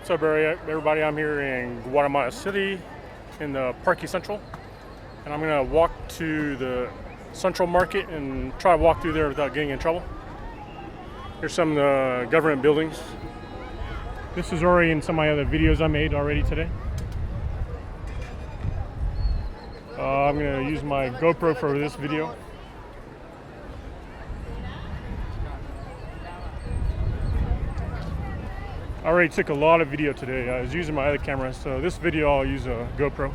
What's up, everybody? I'm here in Guatemala City in the Parque Central, and I'm gonna walk to the Central Market and try to walk through there without getting in trouble. Here's some of the government buildings. This is already in some of my other videos I made already today. I'm gonna use my GoPro for this video. I already took a lot of video today. I was using my other camera, so this video I'll use a GoPro.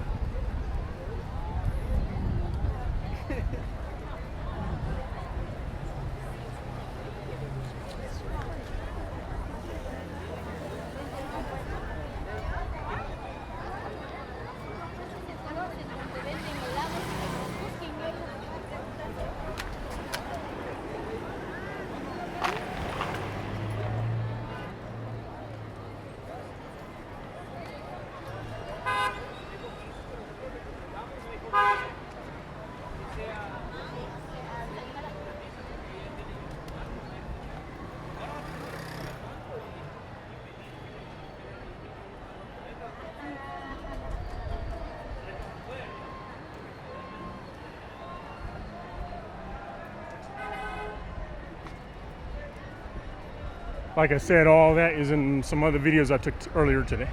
Like I said, all that is in some other videos I took earlier today.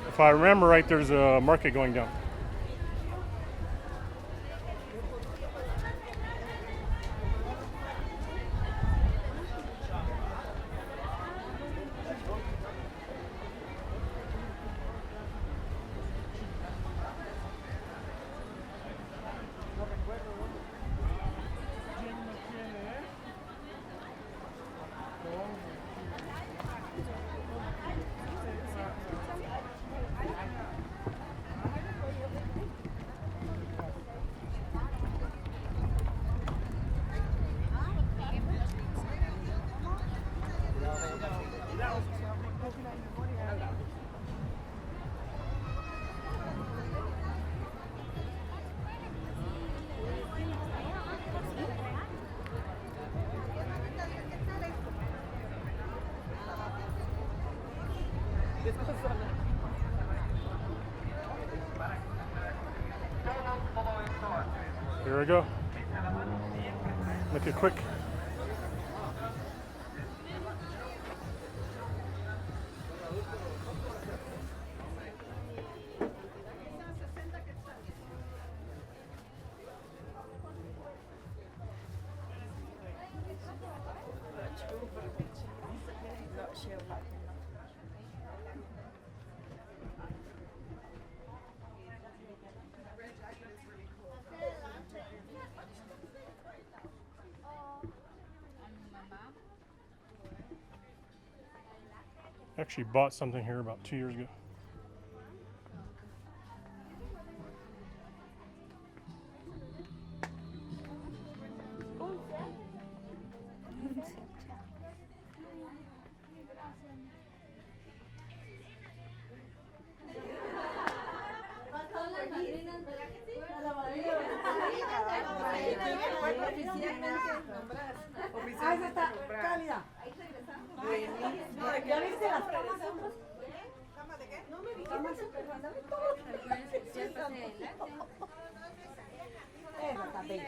If I remember right, there's a market going down. Here we go. Make it quick. Actually bought something here about 2 years ago. ¿Ya viste las camas? ¿Cama de qué? No, me dijiste, pero andame todo. Especial pase adelante. Eso está bien.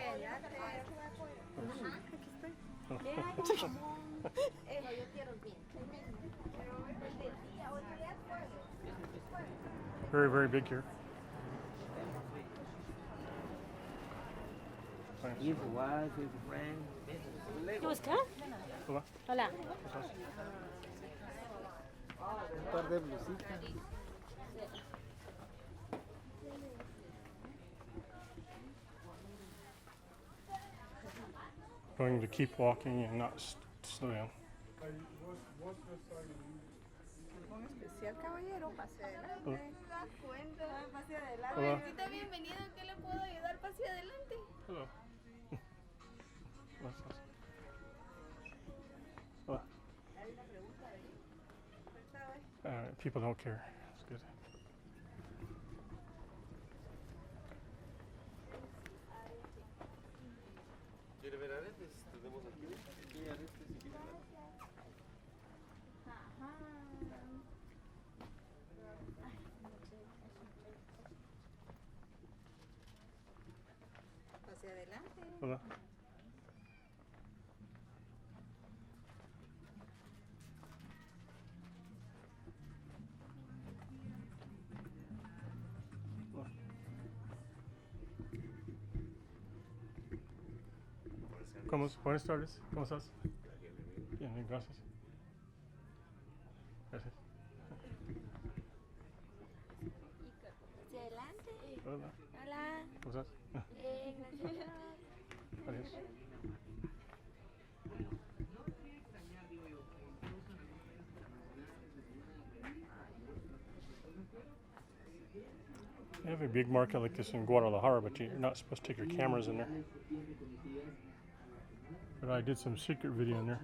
Eso yo quiero bien. Very, very big here. Here for wife, here for friends. ¿Qué busca? Hola. Hola. Un par de blusitas. Going to keep walking and not slow down. Un especial caballero, pase adelante. Hola. ¿Se das cuenta? Pase adelante. Hola. Está bienvenido, ¿en qué le puedo ayudar? Pase adelante. Hello. What's this? Hola. People don't care. It's good. ¿Quiere ver aretes? Tenemos aquí. Sí, aretes si quiere ver. Pase adelante. Hola. Buenas tardes. ¿Cómo estás? Bien, gracias. Gracias. Hacia adelante. Hola. Hola. ¿Cómo estás? Gracias. Adiós. They have a big market like this in Guadalajara, but you're not supposed to take your cameras in there. But I did some secret video in there.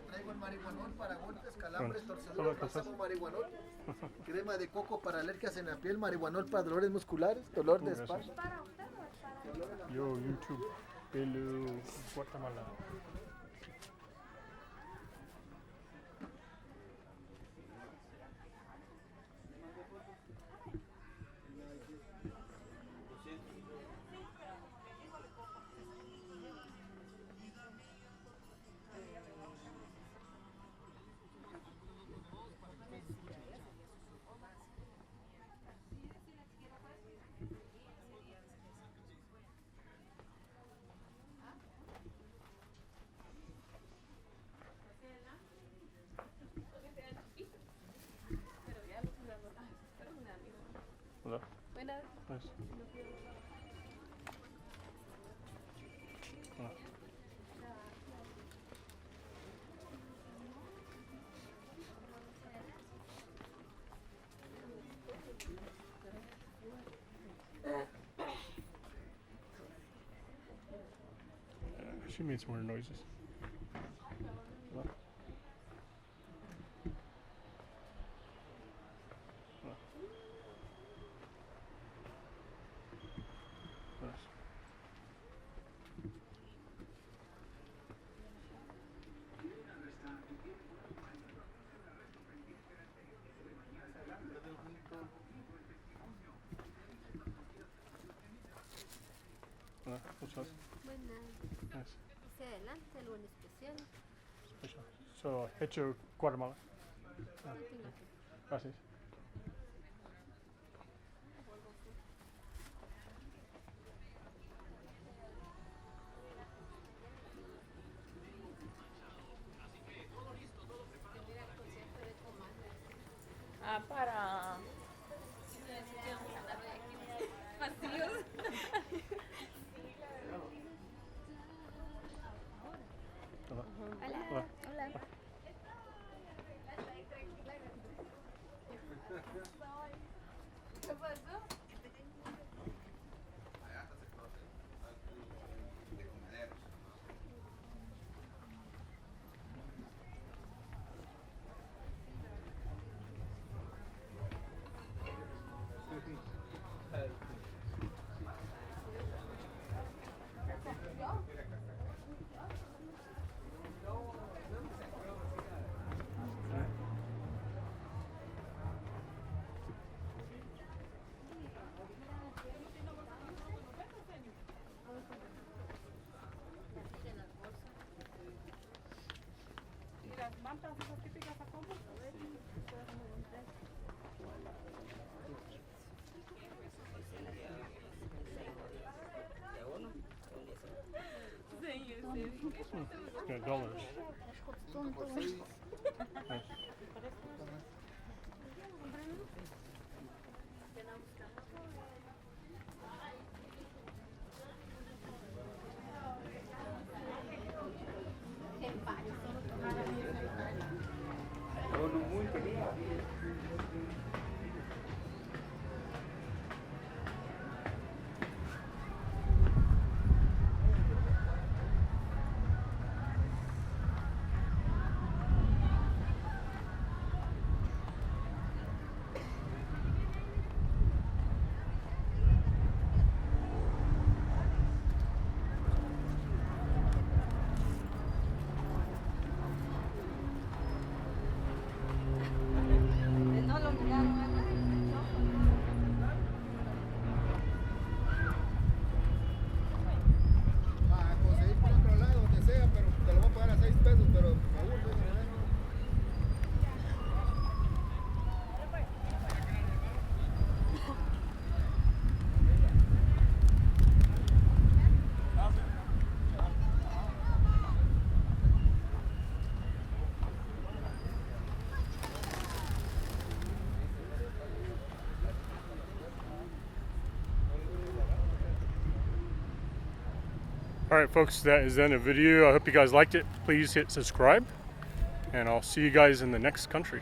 Traigo el marihuanol para golpes, calambres, Hola, torceduras, ¿cómo estás? pasamos marihuanol, crema de coco para alergias en la piel, marihuanol para dolores musculares, dolor de Gracias. espalda. Yo, YouTube. Hello, Guatemala. Hola. Buenas. Nice. Hola. She made some weird noises. Hola. Hola. Nice. Hola, what's up? Buenas. Nice. Hacia adelante, algo en especial. Special. So, hecho Guatemala. Ah, Yo tengo aquí. gracias. Ah, para... Vacíos. Hola. Hola. Hola. Hola. ¿Y las mantas esas típicas a cómo? Yeah, dollars. Nice. No lo miraron, ¿verdad? A conseguir por otro lado, donde sea, pero te lo voy a pagar a 6 pesos, pero me urge, All right, folks, that is the end of the video. I hope you guys liked it. Please hit subscribe, and I'll see you guys in the next country.